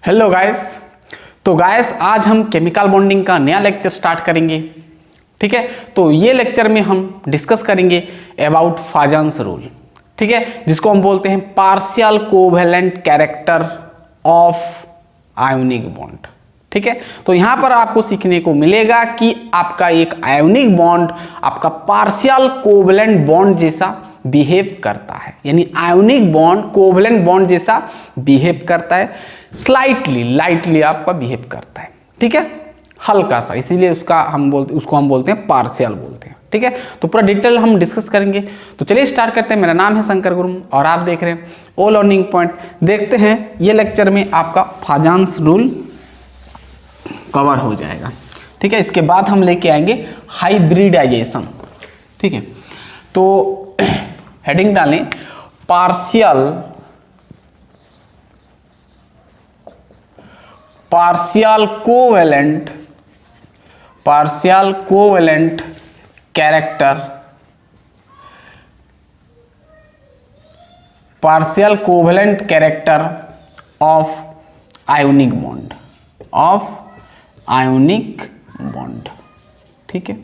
Hello guys. तो guys आज हम केमिकल बॉन्डिंग का नया लेक्चर स्टार्ट करेंगे। ठीक है, तो ये लेक्चर में हम डिस्कस करेंगे अबाउट फाजन्स रूल। ठीक है, जिसको हम बोलते हैं partial covalent character of ionic bond. ठीक है, तो यहां पर आपको सीखने को मिलेगा कि आपका एक आयोनिक बॉन्ड आपका पार्शियल कोवेलेंट बॉन्ड जैसा बिहेव करता है, यानी आयोनिक बॉन्ड कोवेलेंट बॉन्ड जैसा बिहेव करता है, स्लाइटली लाइटली आपका बिहेव करता है। ठीक है, हल्का सा, इसीलिए उसको हम बोलते हैं पार्शियल बोलते हैं। ठीक है, तो पूरा डिटेल हम डिस्कस करेंगे। तो चलिए स्टार्ट करते हैं। मेरा नाम है शंकर गुरुम और आप देख रहे हैं ओ लर्निंग पॉइंट। देखते हैं ये लेक्चर में आपका फाजन्स रूल कवर हो जाएगा। ठीक है, इसके बाद हम लेके आएंगे हाइब्रिडाइजेशन। ठीक है, तो हेडिंग डालें partial covalent character of ionic bond. ठीक है,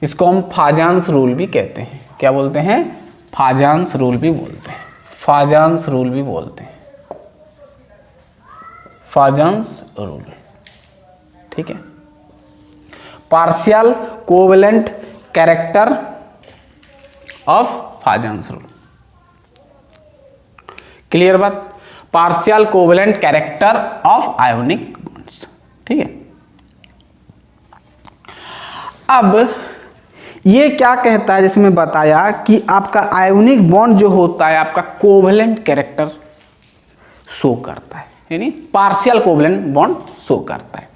इसको हम फाजन्स रूल भी कहते हैं। क्या बोलते हैं? फाजन्स रूल भी बोलते हैं। Fajans rule. ठीक है, partial covalent character of Fajans rule. Clear बात? Partial covalent character of ionic bonds. ठीक है, अब ये क्या कहता है, जैसे मैं बताया कि आपका आयोनिक बॉन्ड जो होता है आपका कोवेलेंट कैरेक्टर शो करता है, यानी पार्शियल कोवेलेंट बॉन्ड शो करता है।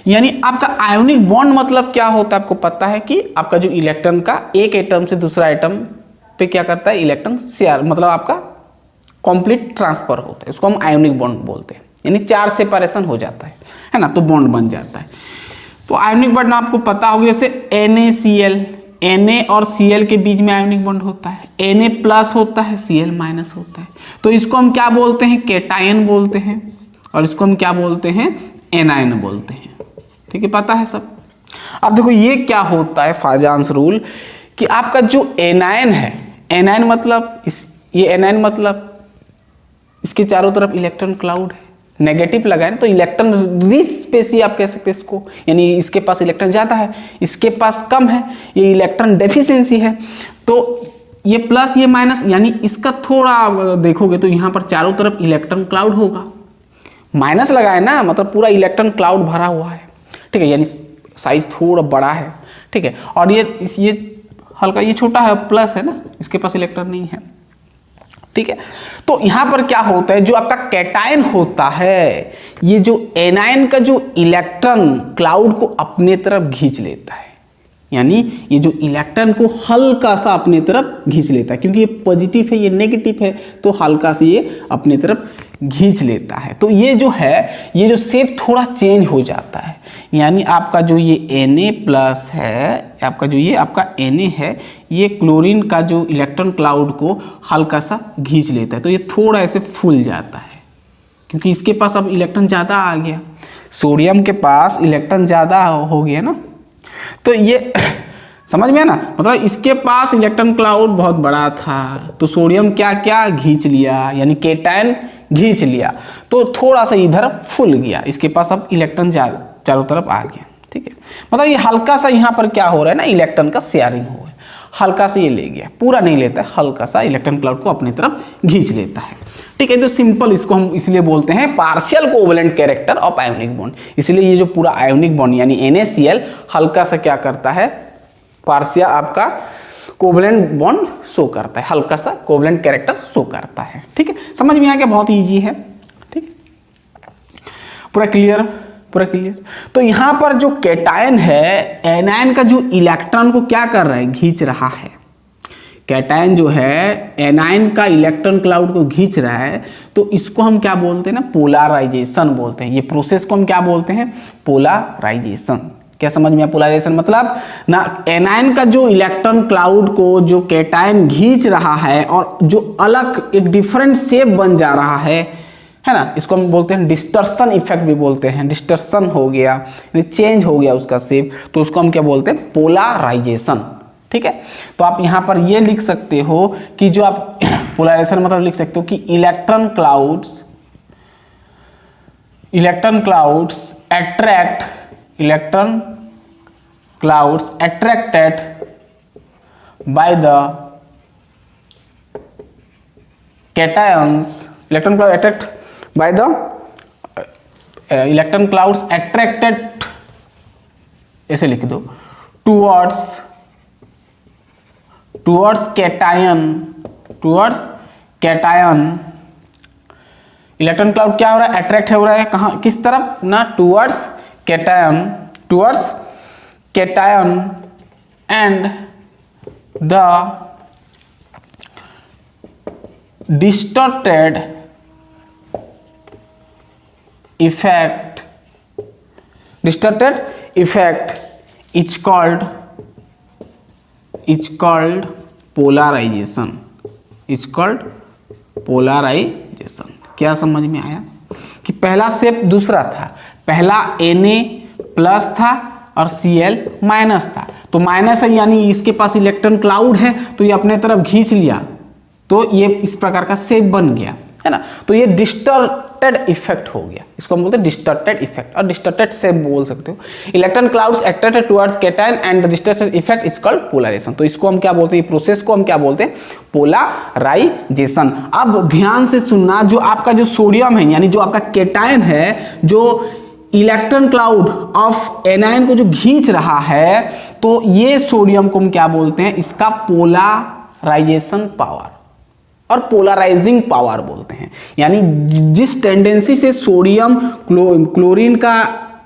यानी आपका आयोनिक बॉन्ड मतलब क्या होता है? आपको पता है कि आपका जो इलेक्ट्रॉन का एक एटम से दूसरा एटम पे क्या करता है? इलेक्ट्रॉन शेयर, मतलब आपका कंप्लीट ट्रांसफर होता है। इसको हम आयोनिक बॉन्ड बोलते हैं, यानी चार्ज सेपरेशन हो जाता है ना, तो बॉन्ड बन जाता है। तो आयोनिक बॉन्ड आपको पता होगा, जैसे NaCl, Na और Cl के बीच में आयोनिक बॉन्ड होता है, Na प्लस होता है, Cl माइनस होता है। तो इसको हम क्या बोलते हैं? कैटायन बोलते हैं, और इसको हम क्या बोलते हैं? एनायन बोलते हैं। ठीक है, पता है सब। अब देखो ये क्या होता है फाजन्स रूल, कि आपका जो एनायन है, एनायन मतलब ये एनायन मतलब इसके चारों तरफ इलेक्ट्रॉन क्लाउड है, नेगेटिव लगाए ना, तो इलेक्ट्रॉन रिच स्पेसी आप कह सकते हैं इसको, यानी इसके पास इलेक्ट्रॉन ज़्यादा है, इसके पास कम है, ये इलेक्ट्रॉन डेफिशिएंसी है। तो ये प्लस ये माइनस, यानी इसका थोड़ा देखोगे तो यहाँ पर चारों तरफ इलेक्ट्रॉन क्लाउड होगा। माइनस लगाए ना, मतलब पूरा इलेक्ट्रॉन क्लाउड भरा हुआ है। ठीक है, यानी साइज थोड़ा बड़ा है। ठीक है, और ये हल्का, ये छोटा है, प्लस है ना, इसके पास इलेक्ट्रॉन नहीं है। ठीक है, तो यहां पर क्या होता है, जो आपका कैटायन होता है, ये जो एनायन का जो इलेक्ट्रॉन क्लाउड को अपने तरफ खींच लेता है, यानी ये जो इलेक्ट्रॉन को हल्का सा अपने तरफ खींच लेता है, क्योंकि ये पॉजिटिव है, ये नेगेटिव है, तो हल्का से ये अपने तरफ खींच लेता है। तो ये जो है, ये जो शेप थोड़ा चेंज हो जाता है, यानी आपका जो ये Na प्लस है, आपका जो ये आपका Na है, ये क्लोरीन का जो इलेक्ट्रॉन क्लाउड को हल्का सा खींच लेता है, तो ये थोड़ा ऐसे फूल जाता है, क्योंकि इसके पास अब इलेक्ट्रॉन ज़्यादा आ गया, सोडियम के पास इलेक्ट्रॉन ज़्यादा हो गया ना। तो ये समझ में है ना, मतलब इसके पास इलेक्ट्रॉन क्लाउड बहुत बड़ा था, तो सोडियम क्या क्या खींच लिया, यानी कैटायन खींच लिया, तो थोड़ा सा इधर फूल गया, इसके पास अब इलेक्ट्रॉन चारों तरफ आ गया। ठीक है, मतलब ये हल्का सा यहाँ पर क्या हो रहा है ना, इलेक्ट्रॉन का शेयरिंग हो रहा है, हल्का सा ये ले गया, पूरा नहीं लेता है, हल्का सा इलेक्ट्रॉन क्लाउड को अपनी तरफ खींच लेता है। ठीक है, तो सिंपल इसको हम इसलिए बोलते हैं partial covalent character of ionic bond. इसलिए ये जो पूरा आयोनिक बॉन्ड यानी NaCl हल्का सा क्या करता है, पार्शियल आपका कोवेलेंट बॉन्ड शो करता है, हल्का सा कोवेलेंट कैरेक्टर शो करता है। ठीक है, समझ में आ गया? बहुत इजी है। ठीक है, पूरा क्लियर। तो यहाँ पर जो कैटायन है, एनायन का जो इलेक्ट्रॉन को क्या कर रहा है? खींच रहा है। कैटायन जो है एनायन का इलेक्ट्रॉन क्लाउड को खींच रहा है, तो इसको हम क्या बोलते हैं ना, पोलराइजेशन बोलते हैं। ये प्रोसेस को हम क्या बोलते हैं? पोलराइजेशन। क्या समझ में आया? पोलराइजेशन मतलब ना, एनायन का जो इलेक्ट्रॉन क्लाउड को जो कैटायन खींच रहा है और जो अलग एक डिफरेंट शेप बन जा रहा है, है ना, इसको हम बोलते हैं डिस्टर्शन इफेक्ट भी बोलते हैं। डिस्टर्शन हो गया यानी चेंज हो गया उसका शेप, तो उसको हम क्या बोलते हैं, पोलराइजेशन। ठीक है, तो आप यहाँ पर ये लिख सकते हो कि जो आप पोलराइजेशन मतलब लिख सकते हो कि electron clouds attracted by the cations, electron clouds attracted ऐसे लिख दो towards cation, इलेक्ट्रॉन क्लाउड क्या हो रहा है, अट्रैक्ट हो रहा है कहाँ, किस तरफ ना, towards cation and the distorted effect is called polarization। क्या समझ में आया कि पहला शेप दूसरा था, पहला Na+ था और Cl- था, तो माइनस है यानी इसके पास इलेक्ट्रॉन क्लाउड है तो ये अपने तरफ खींच लिया, तो ये इस प्रकार का शेप बन गया, है ना। तो ये डिस्टॉर्टेड इफेक्ट हो गया, इसको हम बोलते हैं डिस्टॉर्टेड इफेक्ट और डिस्टॉर्टेड शेप बोल सकते हो। Electron clouds attracted towards cation and the distorted effect is called polarisation. तो इसको हम क्या बोलते हैं, प्रोसेस को हम क्या बोलते हैं, पोलराइजेशन। अब ध्यान से सुनना, जो आपका जो सोडियम है यानी जो आपका कैटायन है, जो इलेक्ट्रॉन क्लाउड ऑफ एनायन को जो खींच रहा है, तो ये सोडियम को हम क्या बोलते हैं, इसका पोलराइजेशन पावर और पोलराइजिंग पावर बोलते हैं। यानी जिस टेंडेंसी से सोडियम क्लोरीन का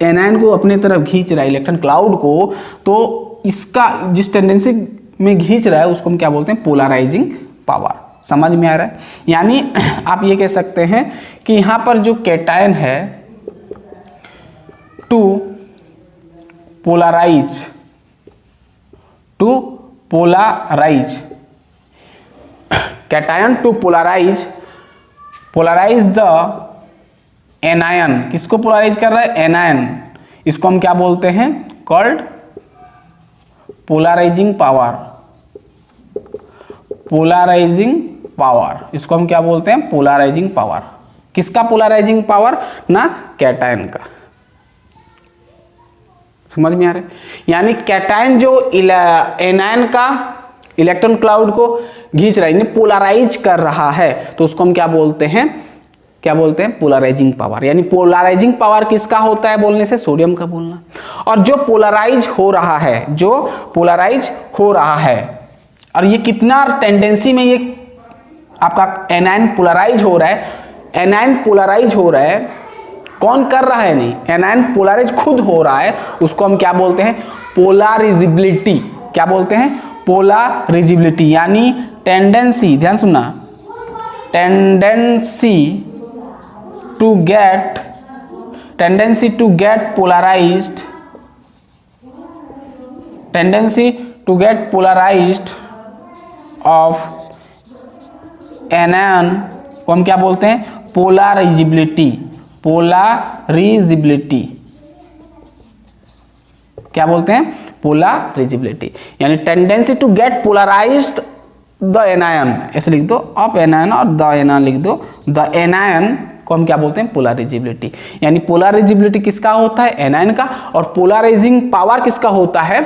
एनायन को अपने तरफ खींच रहा है, इलेक्ट्रॉन क्लाउड को, तो इसका जिस टेंडेंसी में खींच रहा है उसको हम क्या बोलते हैं, पोलराइजिंग पावर। समझ में आ रहा है। यानी आप ये कह सकते हैं कि यहां पर जो कैटायन है to polarise cation to polarise the anion, किसको पोलराइज कर रहा है, एनायन, इसको हम क्या बोलते हैं, कॉल्ड पोलराइजिंग पावर, इसको हम क्या बोलते हैं, पोलराइजिंग पावर। किसका पोलराइजिंग पावर ना, कैटायन का। समझ में आ रहा है। यानी कैटायन जो एनायन का इलेक्ट्रॉन क्लाउड को खींच रहा है, पोलराइज कर रहा है, तो उसको हम क्या बोलते हैं, पोलराइजिंग पावर। यानी पोलराइजिंग पावर किसका होता है बोलने से, सोडियम का बोलना। और जो पोलराइज हो रहा है और ये कितना टेंडेंसी में ये आपका एनायन पोलराइज हो रहा है, कौन कर रहा है, नहीं, एनायन पोलराइज खुद हो रहा है, उसको हम क्या बोलते हैं, पोलरिजिबिलिटी। क्या बोलते हैं, पोलरिजिबिलिटी। यानी टेंडेंसी, ध्यान सुनना, tendency to get polarised of anion को हम क्या बोलते हैं, पोलरिजिबिलिटी। क्या बोलते हैं, पोलरिजिबिलिटी। यानी tendency to get polarised the anion, ऐसे लिख दो, ऑफ एनायन और द एनायन लिख दो, द एनायन को हम क्या बोलते हैं, पोलरिजिबिलिटी। यानी पोलरिजिबिलिटी किसका होता है, एनायन का, और पोलराइजिंग पावर किसका होता है,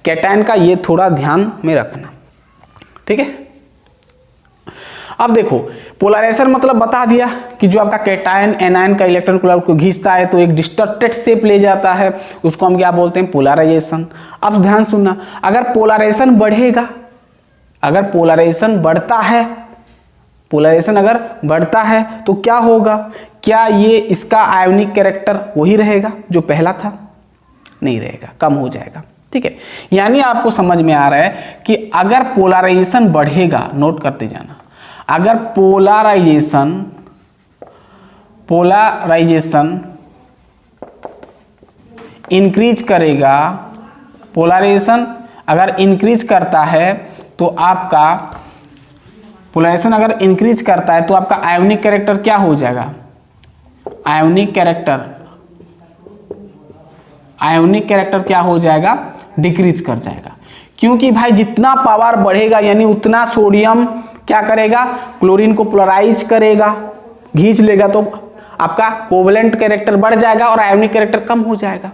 कैटायन का। ये थोड़ा ध्यान में रखना, ठीक है। अब देखो, पोलराइजेशन मतलब बता दिया कि जो आपका कैटायन एनायन का इलेक्ट्रॉन क्लाउड को खींचता है तो एक डिस्टॉर्टेड शेप ले जाता है, उसको हम क्या बोलते हैं, पोलराइजेशन। अब ध्यान सुनना, अगर पोलराइजेशन अगर बढ़ता है तो क्या होगा, क्या ये इसका आयोनिक कैरेक्टर वही रहेगा जो पहला था, नहीं रहेगा, कम हो जाएगा, ठीक है। यानी आपको समझ में आ रहा है कि अगर पोलराइजेशन बढ़ेगा, नोट करते जाना, अगर पोलराइजेशन इंक्रीज करेगा, पोलराइजेशन अगर इंक्रीज करता है तो आपका पोलराइजेशन अगर इंक्रीज करता है तो आपका आयोनिक कैरेक्टर क्या हो जाएगा, आयोनिक कैरेक्टर क्या हो जाएगा, डिक्रीज कर जाएगा। क्योंकि भाई जितना पावर बढ़ेगा यानी उतना सोडियम क्या करेगा, क्लोरीन को पोलराइज करेगा, खींच लेगा, तो आपका कोवलेंट कैरेक्टर बढ़ जाएगा और आयोनिक कैरेक्टर कम हो जाएगा।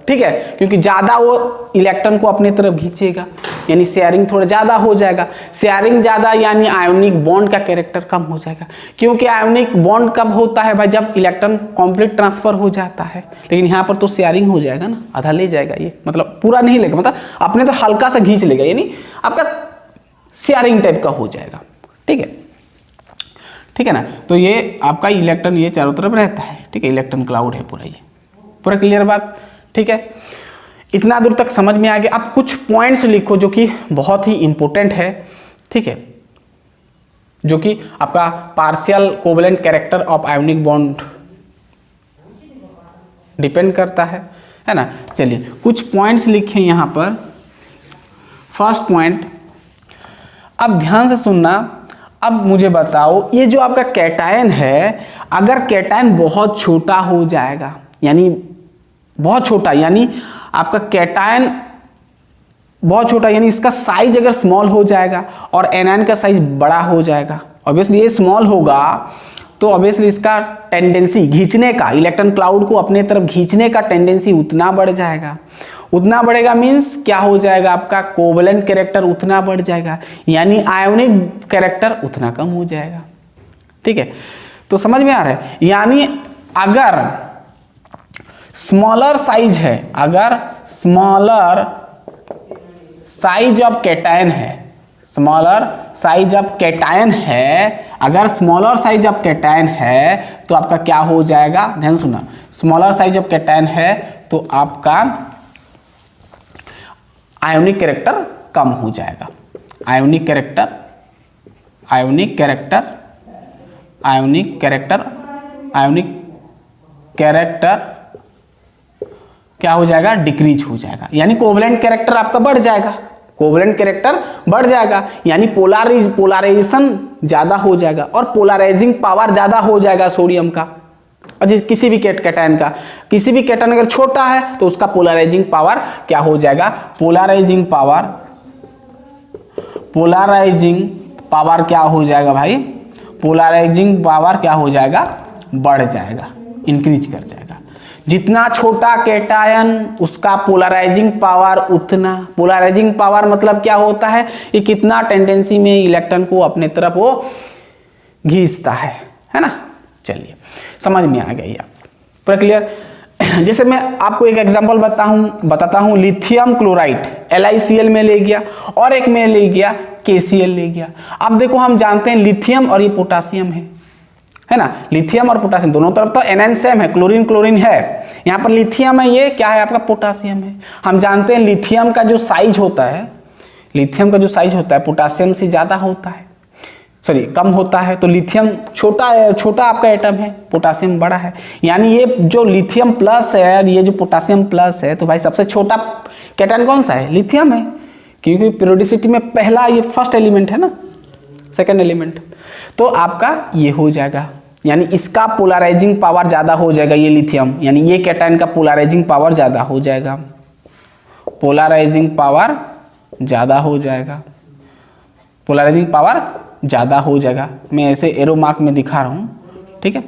ठीक है, क्योंकि ज़्यादा वो इलेक्ट्रॉन को अपनी तरफ खींचेगा, यानी शेयरिंग थोड़ा ज़्यादा हो जाएगा। शेयरिंग ज़्यादा यानी आयोनिक बॉन्ड का कैरेक्टर कम हो जाएगा। क्योंकि आयोनिक बॉन्ड कब होता है भाई, जब इलेक्ट्रॉन कंप्लीट ट्रांसफर हो जाता है। लेकिन यहाँ पर तो शेयरिंग हो जाएगा ना, आधा ले जाएगा ये, मतलब पूरा नहीं लेगा, मतलब अपने तो हल्का सा खींच लेगा, यानी आपका शेयरिंग टाइप का हो जाएगा। ठीक है, ठीक है ना। तो ये आपका इलेक्ट्रॉन ये चारों तरफ रहता है। ठीक है, इलेक्ट्रॉन क्लाउड है पूरा, ये पूरा क्लियर बात। ठीक है, इतना दूर तक समझ में आ गया। अब कुछ पॉइंट्स लिखो जो कि बहुत ही इंपॉर्टेंट है। ठीक है, जो कि आपका partial covalent character of ionic bond depend करता है ना। चलिए कुछ पॉइंट्स लिखे यहाँ पर। फर्स्ट पॉइंट, अब ध्यान से सुनना। अब मुझे बताओ, ये जो आपका कैटायन है, अगर कैटायन बहुत छोटा हो जाएगा, यानी बहुत छोटा, यानी आपका कैटायन बहुत छोटा, यानी इसका साइज अगर स्मॉल हो जाएगा और एनायन का साइज बड़ा हो जाएगा, ऑब्वियसली ये स्मॉल होगा तो ऑब्वियसली इसका टेंडेंसी खींचने का, इलेक्ट्रॉन क्लाउड को अपने तरफ खींचने का टेंडेंसी उतना बढ़ जाएगा। उतना बढ़ेगा मीन्स क्या हो जाएगा, आपका कोवलेंट कैरेक्टर उतना बढ़ जाएगा, यानी आयोनिक कैरेक्टर उतना कम हो जाएगा। ठीक है, तो समझ में आ रहा है। यानी अगर स्मॉलर साइज है, अगर स्मॉलर साइज ऑफ कैटायन है, स्मॉलर साइज ऑफ कैटायन है, अगर स्मॉलर साइज ऑफ कैटायन है तो आपका क्या हो जाएगा, ध्यान सुना, स्मॉलर साइज ऑफ कैटायन है तो आपका आयोनिक कैरेक्टर कम हो जाएगा। Ionic character, ionic character, ionic character, ionic character क्या हो जाएगा, डिक्रीज हो जाएगा, यानी कोवलेंट कैरेक्टर आपका बढ़ जाएगा। कोवलेंट कैरेक्टर बढ़ जाएगा यानी पोलराइजेशन ज्यादा हो जाएगा और पोलराइजिंग पावर ज्यादा हो जाएगा सोडियम का। और किसी भी कैटायन का, किसी भी कैटायन अगर छोटा है तो उसका पोलराइजिंग पावर क्या हो जाएगा, पोलराइजिंग पावर क्या हो जाएगा भाई, पोलराइजिंग पावर क्या हो जाएगा, बढ़ जाएगा, इंक्रीज कर जाएगा। जितना छोटा कैटायन उसका पोलराइजिंग पावर उतना, पोलराइजिंग पावर मतलब क्या होता है, ये कितना टेंडेंसी में इलेक्ट्रॉन को अपने तरफ वो खींचता है ना। चलिए समझ में आ गई आप, पूरा क्लियर। जैसे मैं आपको एक एग्जांपल बताता हूँ, लिथियम क्लोराइड LiCl में ले गया और एक में ले गया KCl ले गया। अब देखो हम जानते हैं लिथियम और ये पोटासियम है ना, लिथियम और पोटासियम दोनों तरफ तो एनआयन सेम है, क्लोरीन क्लोरीन है, यहाँ पर लिथियम है, ये क्या है आपका पोटासियम है। हम जानते हैं लिथियम का जो साइज होता है, लिथियम का जो साइज होता है पोटासियम से ज़्यादा होता है, सॉरी कम होता है। तो लिथियम छोटा आपका एटम है, पोटासियम बड़ा है, यानी ये जो लिथियम प्लस है और ये जो पोटासियम प्लस है, तो भाई सबसे छोटा कैटायन कौन सा है, लिथियम है, क्योंकि पीरियोडिसिटी में पहला ये फर्स्ट एलिमेंट है ना, सेकेंड एलिमेंट। तो आपका ये हो जाएगा, यानी इसका पोलराइजिंग पावर ज़्यादा हो जाएगा, ये लिथियम, यानी ये कैटायन का पोलराइजिंग पावर ज़्यादा हो जाएगा, पोलराइजिंग पावर ज़्यादा हो जाएगा, पोलराइजिंग पावर ज़्यादा हो जाएगा। मैं ऐसे एरो मार्क में दिखा रहा हूँ। ठीक है,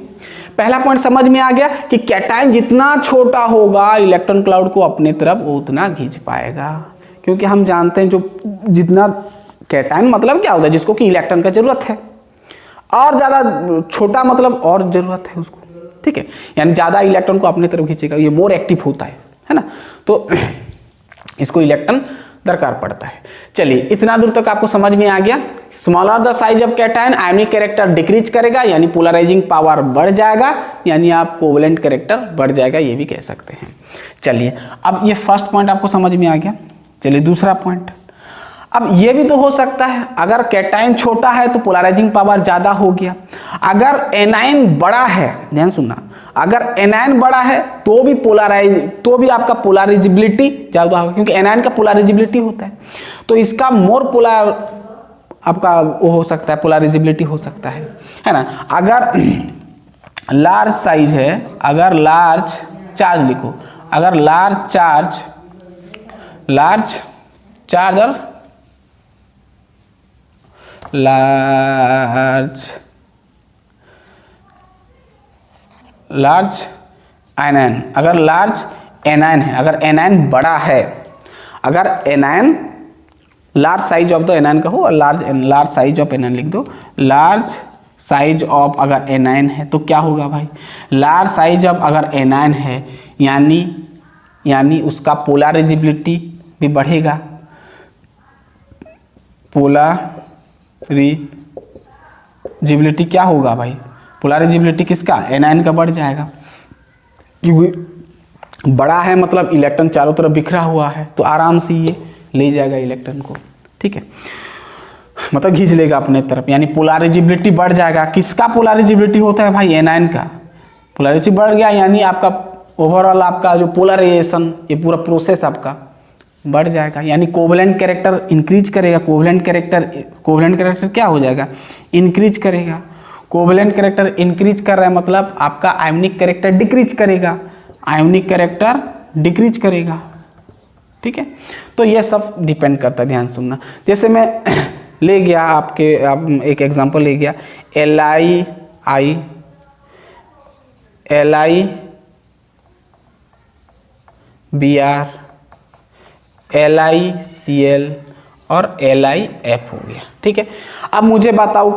पहला पॉइंट समझ में आ गया कि कैटायन जितना छोटा होगा इलेक्ट्रॉन क्लाउड को अपने तरफ वो उतना खींच पाएगा, क्योंकि हम जानते हैं जो जितना कैटायन मतलब क्या होता है, जिसको कि इलेक्ट्रॉन का जरूरत है, और ज़्यादा छोटा मतलब और ज़रूरत है उसको। ठीक है, यानी ज़्यादा इलेक्ट्रॉन को अपने तरफ खींचेगा, ये मोर एक्टिव होता है ना, तो इसको इलेक्ट्रॉन दरकार पड़ता है। चलिए इतना दूर तक आपको समझ में आ गया। Smaller the size of cation ionic character decrease करेगा, यानी पोलराइजिंग पावर बढ़ जाएगा, यानी आप कोवलेंट कैरेक्टर बढ़ जाएगा, ये भी कह सकते हैं। चलिए अब ये फर्स्ट पॉइंट आपको समझ में आ गया। चलिए दूसरा पॉइंट, अब ये भी तो हो सकता है अगर कैटायन छोटा है तो पोलराइजिंग पावर ज़्यादा हो गया, अगर एनायन बड़ा है, ध्यान सुनना, अगर एनायन बड़ा है तो भी आपका पोलराइजिबिलिटी ज़्यादा होगा, क्योंकि एनायन का पोलराइजिबिलिटी होता है, तो इसका मोर पोलर आपका वो हो सकता है, पोलराइजिबिलिटी हो सकता है ना। अगर लार्ज साइज है, अगर लार्ज चार्ज लिखो, अगर लार्ज चार्ज और लार्ज एनायन, अगर लार्ज एनायन है, अगर एनायन बड़ा है, अगर anion large size of the anion कहो और लार्ज साइज ऑफ एनायन लिख दो, लार्ज साइज ऑफ अगर एनायन है तो क्या होगा भाई, लार्ज साइज ऑफ अगर एनायन है यानी उसका पोलराइजेबिलिटी भी बढ़ेगा, पोलराइजेबिलिटी क्या होगा भाई, पोलराइजेबिलिटी किसका, एनायन का बढ़ जाएगा, क्योंकि बड़ा है मतलब इलेक्ट्रॉन चारों तरफ बिखरा हुआ है तो आराम से ये ले जाएगा इलेक्ट्रॉन को, ठीक है, मतलब खींच लेगा अपने तरफ, यानी पोलराइजेबिलिटी बढ़ जाएगा। किसका पोलराइजेबिलिटी होता है भाई, एनायन का पोलराइजेबिलिटी बढ़ गया, यानी आपका ओवरऑल आपका जो पोलराइजेशन ये पूरा प्रोसेस आपका बढ़ जाएगा, यानी कोवेलेंट कैरेक्टर इंक्रीज करेगा। कोवेलेंट कैरेक्टर क्या हो जाएगा, इंक्रीज करेगा। कोवेलेंट कैरेक्टर इंक्रीज कर रहा है मतलब आपका आयोनिक कैरेक्टर डिक्रीज करेगा, आयोनिक कैरेक्टर डिक्रीज करेगा, ठीक है। तो ये सब डिपेंड करता है, ध्यान सुनना। जैसे मैं ले गया आप एक एग्जांपल ले गया, LiBr, LiCl और LiF हो गया, ठीक है। अब मुझे बताओ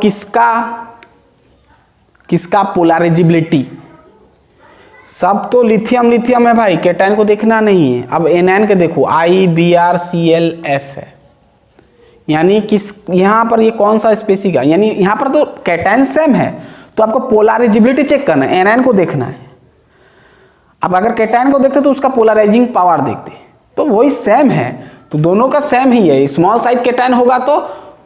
किसका पोलराइजेबिलिटी, सब तो लिथियम है भाई, कैटायन को देखना नहीं है। अब एनायन के देखो IBrClF है, यानी किस यहाँ पर ये कौन सा स्पेसी का, यानी यहाँ पर तो कैटायन सेम है तो आपको पोलराइजेबिलिटी चेक करना है, एनायन को देखना है। अब अगर कैटायन को देखते तो उसका पोलराइजिंग पावर देखते, तो वही सेम है, तो दोनों का सेम ही है। स्मॉल साइज कैटायन होगा तो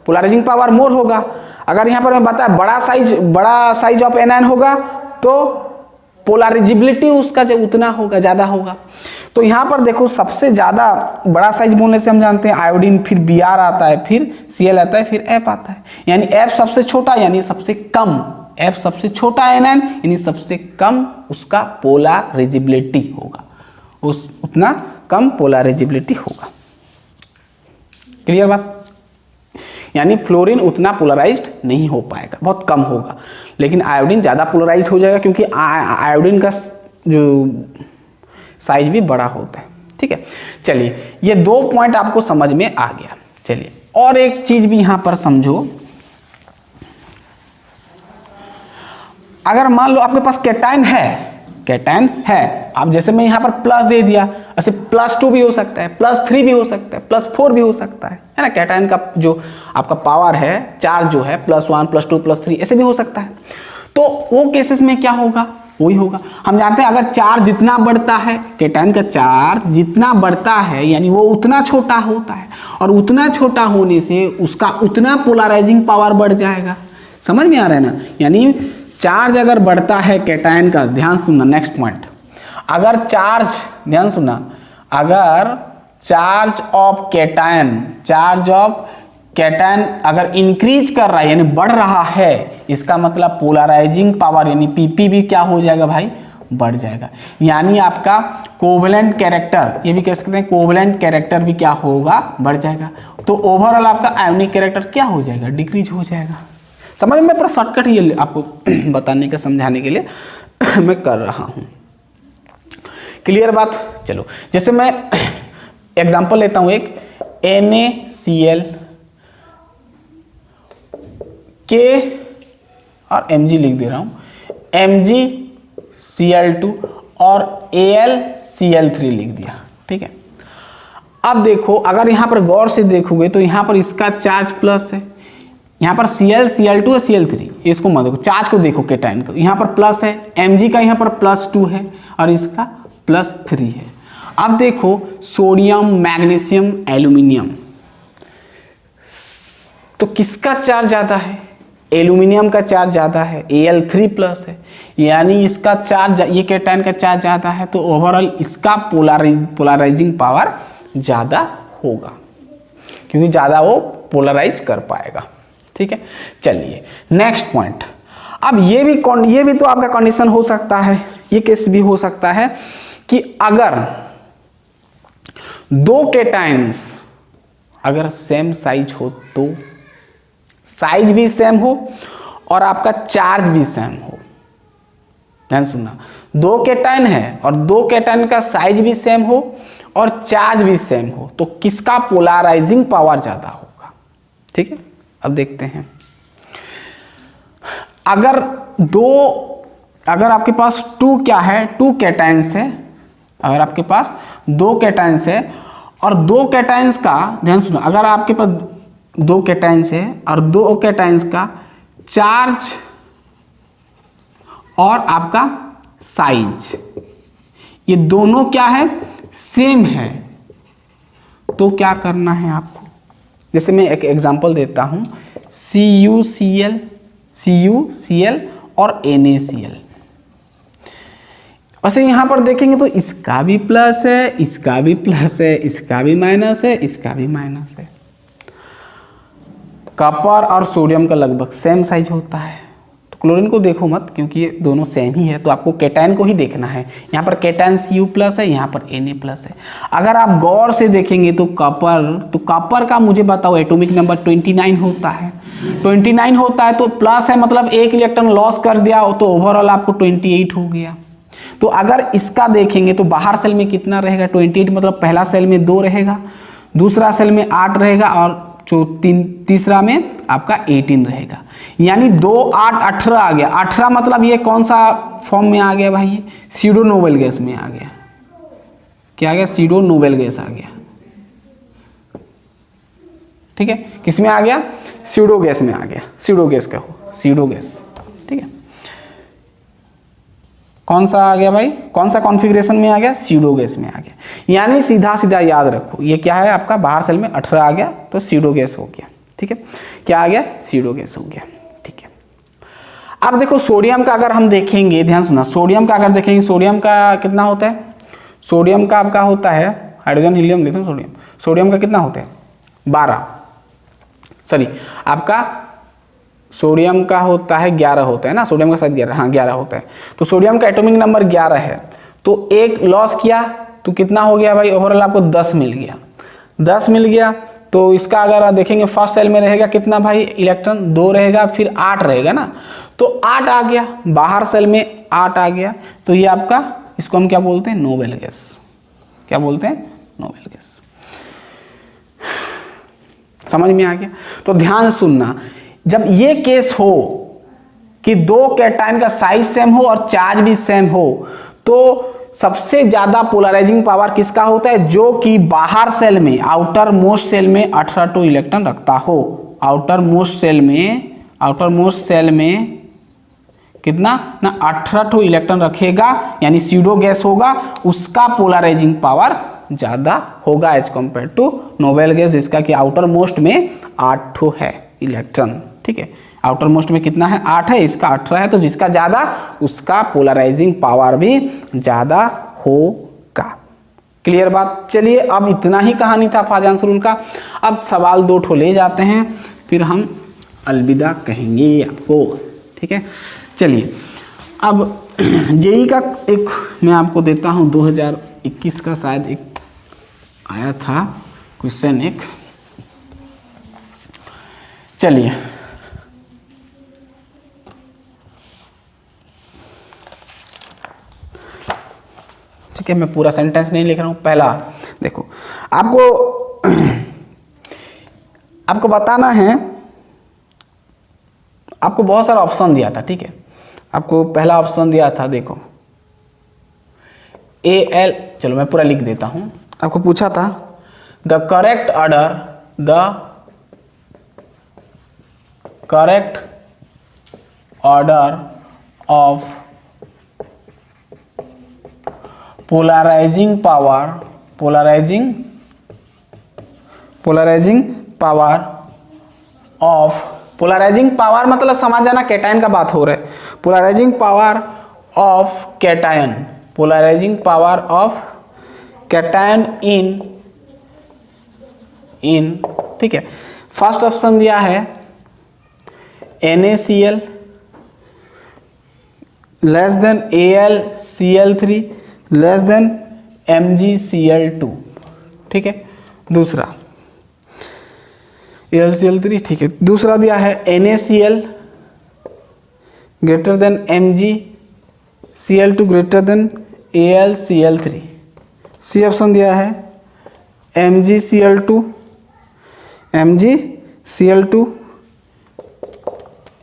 पोलराइजिंग पावर मोर होगा, अगर यहाँ पर मैं बताया बड़ा साइज ऑफ एनायन होगा तो पोलराइजेबिलिटी उसका जो उतना होगा, ज़्यादा होगा। तो यहाँ पर देखो सबसे ज़्यादा बड़ा साइज बोलने से हम जानते हैं आयोडीन, फिर Br आता है, फिर Cl आता है, फिर F आता है, यानी F सबसे छोटा यानी सबसे कम, F सबसे छोटा एनायन यानी सबसे कम उसका पोलराइजेबिलिटी होगा, उतना कम पोलराइजेबिलिटी होगा। क्लियर बात, यानी फ्लोरीन उतना पोलराइज्ड नहीं हो पाएगा, बहुत कम होगा, लेकिन आयोडीन ज़्यादा पोलराइज्ड हो जाएगा क्योंकि आयोडीन का जो साइज भी बड़ा होता है, ठीक है। चलिए ये 2 पॉइंट आपको समझ में आ गया। चलिए और एक चीज भी यहां पर समझो, अगर मान लो आपके पास कैटायन है, अब जैसे मैं यहाँ पर प्लस दे दिया, ऐसे +2 भी हो सकता है, +3 भी हो सकता है, +4 भी हो सकता है ना। कैटायन का जो आपका पावर है, चार्ज जो है +1 +2 +3 ऐसे भी हो सकता है। तो वो केसेस में क्या होगा, वही होगा। हम जानते हैं अगर चार्ज जितना बढ़ता है, कैटायन का चार्ज जितना बढ़ता है यानी वो उतना छोटा होता है, और उतना छोटा होने से उसका उतना पोलराइजिंग पावर बढ़ जाएगा। समझ में आ रहा है ना, यानी चार्ज अगर बढ़ता है कैटायन का, ध्यान सुनना नेक्स्ट पॉइंट, अगर चार्ज, ध्यान सुनना, अगर चार्ज ऑफ कैटायन अगर इंक्रीज कर रहा है यानी बढ़ रहा है, इसका मतलब पोलराइजिंग पावर यानी PP भी क्या हो जाएगा भाई, बढ़ जाएगा। यानी आपका कोवेलेंट कैरेक्टर, ये भी कह सकते हैं कोवेलेंट कैरेक्टर भी क्या होगा, बढ़ जाएगा। तो ओवरऑल आपका आयोनिक कैरेक्टर क्या हो जाएगा, डिक्रीज हो जाएगा। समझ में, पूरा शॉर्टकट ही आपको बताने का, समझाने के लिए मैं कर रहा हूँ। क्लियर बात। चलो जैसे मैं एग्जांपल लेता हूँ एक, NaCl K और Mg लिख दे रहा हूँ, MgCl2 और AlCl3 लिख दिया, ठीक है। अब देखो अगर यहाँ पर गौर से देखोगे तो यहाँ पर इसका चार्ज प्लस है, यहाँ पर Cl Cl2 और Cl3, इसको मत देखो, चार्ज को देखो कैटायन को, यहाँ पर प्लस है, Mg का यहाँ पर +2 है और इसका +3 है। अब देखो सोडियम, मैग्नीशियम, एल्यूमिनियम, तो किसका चार्ज ज़्यादा है, एल्यूमिनियम का चार्ज ज़्यादा है, Al3+ है, यानी इसका चार्ज, ये कैटायन का चार्ज ज़्यादा है, तो ओवरऑल इसका पोलराइजिंग पावर ज़्यादा होगा, क्योंकि ज़्यादा वो पोलराइज कर पाएगा, ठीक है। चलिए नेक्स्ट पॉइंट, अब ये भी तो आपका कंडीशन हो सकता है, ये केस भी हो सकता है कि अगर दो केटाइंस अगर सेम साइज हो, तो साइज भी सेम हो और आपका चार्ज भी सेम हो। ध्यान सुनना, दो केटाइन है और दो केटाइन का साइज भी सेम हो और चार्ज भी सेम हो, तो किसका पोलराइजिंग पावर ज्यादा होगा? ठीक है, अब देखते हैं। अगर आपके पास टू कैटाइंस है, अगर आपके पास दो कैटाइंस है और दो कैटाइंस का, ध्यान सुनो, अगर आपके पास दो कैटाइंस है और दो कैटाइंस का चार्ज और आपका साइज, ये दोनों क्या है? सेम है, तो क्या करना है आपको? जैसे मैं एक एग्जांपल देता हूं, CuCl और NaCl। वैसे यहां पर देखेंगे तो इसका भी प्लस है, इसका भी प्लस है, इसका भी माइनस है, इसका भी माइनस है। कॉपर और सोडियम का लगभग सेम साइज होता है, तो क्लोरीन को देखो मत, क्योंकि ये दोनों सेम ही है, तो आपको कैटायन को ही देखना है। यहाँ पर कैटायन Cu+ है, यहाँ पर Na+ है। अगर आप गौर से देखेंगे तो कॉपर का मुझे बताओ एटॉमिक नंबर 29 होता है। 29 होता है तो प्लस है, मतलब एक इलेक्ट्रॉन लॉस कर दिया, तो ओवरऑल आपको 28 हो गया। तो अगर इसका देखेंगे तो बाहर सेल में कितना रहेगा? 28, मतलब पहला सेल में 2 रहेगा, दूसरा सेल में 8 रहेगा और तीसरा में आपका 18 रहेगा। यानी 2 8 18 आ गया। 18 मतलब ये कौन सा फॉर्म में आ गया भाई? ये सीडो नोबल गैस में आ गया। क्या आ गया? सीडो नोबल गैस आ गया। ठीक है, किस में आ गया? सीडो गैस में आ गया। सीडो गैस का हो, सीडो गैस। ठीक है, कौन सा आ गया भाई? कौन सा कॉन्फ़िगरेशन में आ गया? सीडो गैस में आ गया। यानी सीधा सीधा याद रखो, ये क्या है आपका? बाहर सेल में 18 आ गया तो सीडो गैस हो गया। ठीक है, क्या आ गया? सीडो गैस हो गया। ठीक है, अब देखो सोडियम का अगर हम देखेंगे, ध्यान सुना, सोडियम का अगर देखेंगे, सोडियम का कितना होता है? सोडियम का आपका होता है hydrogen helium lithium sodium. Sodium का कितना होता है? 12, सॉरी आपका सोडियम का होता है 11 होता है ना, सोडियम का साइज 11, हाँ 11 होता है। तो सोडियम का एटॉमिक नंबर 11 है, तो एक लॉस किया तो कितना हो गया भाई? ओवरऑल आपको 10 मिल गया। 10 मिल गया तो इसका अगर आप देखेंगे फर्स्ट सेल में रहेगा कितना भाई? इलेक्ट्रॉन 2 रहेगा, फिर 8 रहेगा ना, तो 8 आ गया, बाहर सेल में 8 आ गया, तो ये आपका, इसको हम क्या बोलते हैं? Noble gas. क्या बोलते हैं? Noble gas. समझ में आ गया? तो ध्यान सुनना, जब ये केस हो कि दो कैटायन का साइज सेम हो और चार्ज भी सेम हो, तो सबसे ज्यादा पोलराइजिंग पावर किसका होता है? जो कि बाहर सेल में, आउटर मोस्ट सेल में 18 इलेक्ट्रॉन रखता हो। आउटर मोस्ट सेल में कितना ना? 18 इलेक्ट्रॉन रखेगा, यानी सीडो गैस होगा, उसका पोलराइजिंग पावर ज्यादा होगा as compared to noble gas, जिसका कि आउटर मोस्ट में 8 है इलेक्ट्रॉन। ठीक है, आउटर मोस्ट में कितना है? 8 है, इसका 18 है, तो जिसका ज्यादा उसका पोलराइजिंग पावर भी ज्यादा होगा। क्लियर बात? चलिए, अब इतना ही कहानी था फाजांस रूल का। अब सवाल 2 ठो ले जाते हैं, फिर हम अलविदा कहेंगे आपको। ठीक है, चलिए अब जेई का एक मैं आपको देता हूं, 2021 का शायद एक आया था क्वेश्चन एक। चलिए, ठीक है, मैं पूरा सेंटेंस नहीं लिख रहा हूं। पहला देखो, आपको बताना है, आपको बहुत सारा ऑप्शन दिया था। ठीक है, आपको पहला ऑप्शन दिया था, देखो AL, चलो मैं पूरा लिख देता हूं। आपको पूछा था the correct order of polarising power मतलब समझ जाना, कैटायन का बात हो रहा है। Polarising power of cation in ठीक है, फर्स्ट ऑप्शन दिया है NaCl, less than AlCl3 less than MgCl2, ठीक है। दूसरा AlCl3, ठीक है। दूसरा दिया है NaCl greater than MgCl2 greater than AlCl3। C option दिया है MgCl2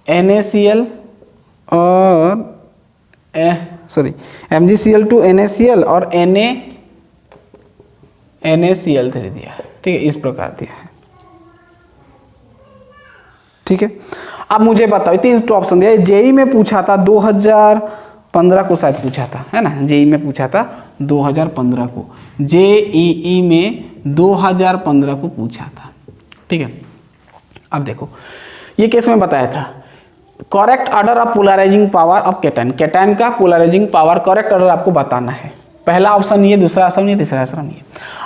NaCl और MgCl2 NaCl और NaCl3 दिया है, ठीक है। इस प्रकार दिया है, ठीक है। अब मुझे बताओ, तीन ऑप्शन दिया है। जेई में पूछा था 2015 को शायद पूछा था, है ना। जेई में पूछा था 2015 को, जेईई में 2015 को पूछा था, ठीक है। अब देखो ये केस में बताया था correct order of polarising power of cation. Cation का पोलराइजिंग पावर करेक्ट ऑर्डर आपको बताना है। पहला ऑप्शन ये, दूसरा ऑप्शन ये, तीसरा ऑप्शन ये।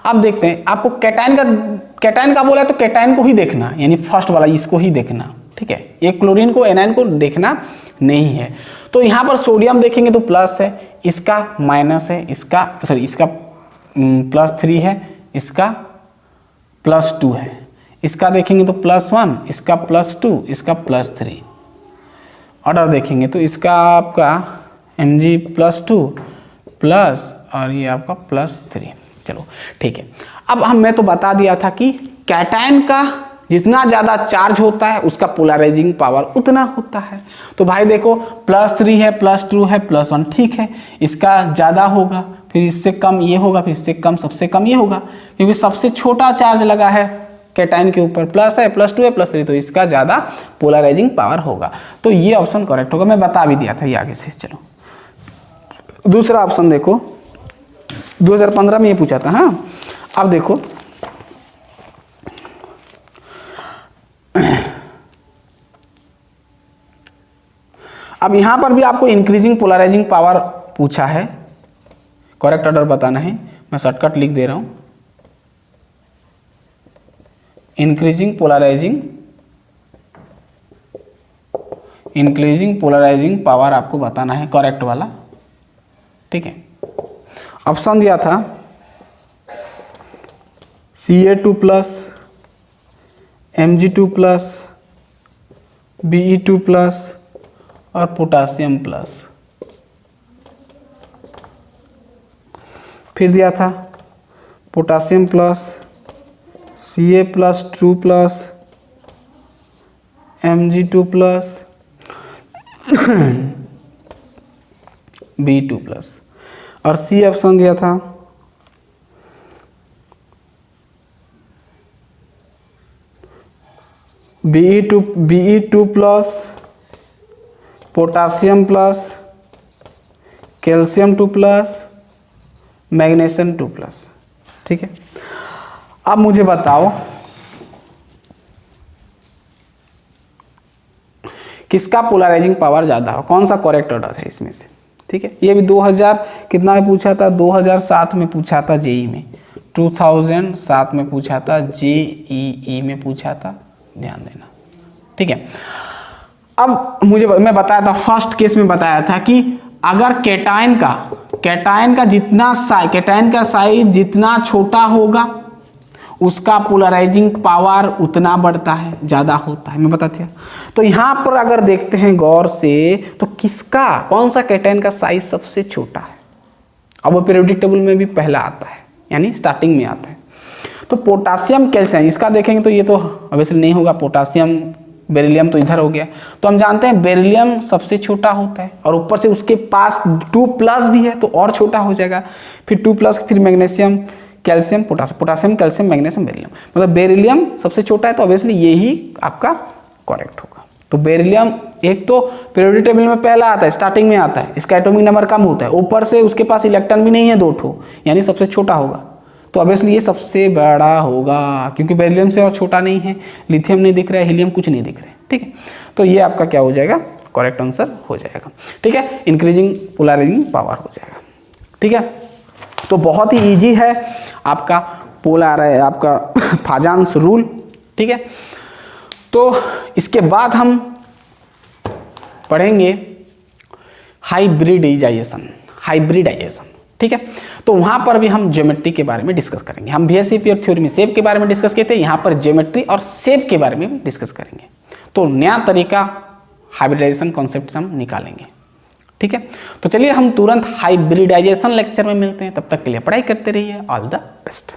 अब देखते हैं, आपको कैटायन का बोला तो कैटायन को ही देखना, यानी फर्स्ट वाला इसको ही देखना, ठीक है। ये क्लोरीन को एनायन को देखना नहीं है। तो यहाँ पर सोडियम देखेंगे तो प्लस है, इसका माइनस है, इसका +3 है, इसका +2 है। इसका देखेंगे तो +1, इसका +2, इसका +3। ऑर्डर देखेंगे तो इसका आपका Mg +2 प्लस और ये आपका +3। चलो ठीक है। अब मैं तो बता दिया था कि कैटायन का जितना ज़्यादा चार्ज होता है उसका पोलराइजिंग पावर उतना होता है। तो भाई देखो +3 है, +2 है, +1, ठीक है। इसका ज़्यादा होगा, फिर इससे कम ये होगा, फिर इससे कम, सबसे कम ये होगा, क्योंकि सबसे छोटा चार्ज लगा है कैटायन के ऊपर, प्लस है, +2 है, +3, तो इसका ज़्यादा पोलराइजिंग पावर होगा। तो ये ऑप्शन करेक्ट होगा, मैं बता भी दिया था ये आगे से। चलो दूसरा ऑप्शन देखो, 2015 में ये पूछा था। हाँ अब देखो अब यहां पर भी आपको इंक्रीजिंग पोलराइजिंग पावर पूछा है, करेक्ट ऑर्डर बताना है। मैं शॉर्टकट लिख दे रहा हूं, इंक्रीजिंग पोलराइजिंग पावर आपको बताना है, करेक्ट वाला, ठीक है। ऑप्शन दिया था Ca2+, Mg2+, Be2+ और पोटासियम प्लस। फिर दिया था potassium plus, Ca+2+, Mg2+, B2+, और सी ऑप्शन दिया था Be2+, potassium plus, calcium 2+, magnesium 2+, ठीक है। अब मुझे बताओ किसका पोलराइजिंग पावर ज़्यादा हो, कौन सा करेक्ट ऑर्डर है इसमें से, ठीक है। ये भी 2000 कितना में पूछा था, 2007 में पूछा था जेई में, 2007 में पूछा था, जेईई में पूछा था, ध्यान देना, ठीक है। अब मैं बताया था फर्स्ट केस में बताया था कि अगर कैटायन का साइज जितना छोटा होगा उसका पोलराइजिंग पावर उतना बढ़ता है, ज़्यादा होता है, मैं बता दिया। तो यहाँ पर अगर देखते हैं गौर से तो कौन सा कैटायन का साइज सबसे छोटा है। अब वो पीरियोडिक टेबल में भी पहला आता है, यानी स्टार्टिंग में आता है। तो पोटासियम कैल्शियम, इसका देखेंगे तो ये तो ऑब्वियसली नहीं होगा, पोटासियम बेरिलियम तो इधर हो गया। तो हम जानते हैं बेरिलियम सबसे छोटा होता है, और ऊपर से उसके पास 2+ भी है तो और छोटा हो जाएगा, फिर 2+, फिर magnesium, calcium, potassium, calcium, magnesium, beryllium, मतलब बेरिलियम सबसे छोटा है, तो ऑब्वियसली यही आपका करेक्ट होगा। तो बेरिलियम एक तो पीरियोडिक टेबल में पहला आता है, स्टार्टिंग में आता है, इसका एटॉमिक नंबर कम होता है, ऊपर से उसके पास इलेक्ट्रॉन भी नहीं है 2 ठो, यानी सबसे छोटा होगा। तो ऑब्वियसली ये सबसे बड़ा होगा, क्योंकि बेरिलियम से और छोटा नहीं है, लिथियम नहीं दिख रहा है, हीलियम कुछ नहीं दिख रहा है, ठीक है। तो ये आपका क्या हो जाएगा, करेक्ट आंसर हो जाएगा, ठीक है। इंक्रीजिंग पोलराइजिंग पावर हो जाएगा, ठीक है। तो बहुत ही इजी है आपका आपका फाजान्स रूल, ठीक है। तो इसके बाद हम पढ़ेंगे हाइब्रिडाइजेशन, ठीक है। तो वहां पर भी हम ज्योमेट्री के बारे में डिस्कस करेंगे। हम VSE प्योर थ्योरी में शेप के बारे में डिस्कस किए थे, यहाँ पर ज्योमेट्री और शेप के बारे में डिस्कस करेंगे। तो नया तरीका हाइब्रिडाइजेशन कॉन्सेप्ट हम निकालेंगे, ठीक है। तो चलिए हम तुरंत हाइब्रिडाइजेशन लेक्चर में मिलते हैं, तब तक के लिए पढ़ाई करते रहिए। All the best.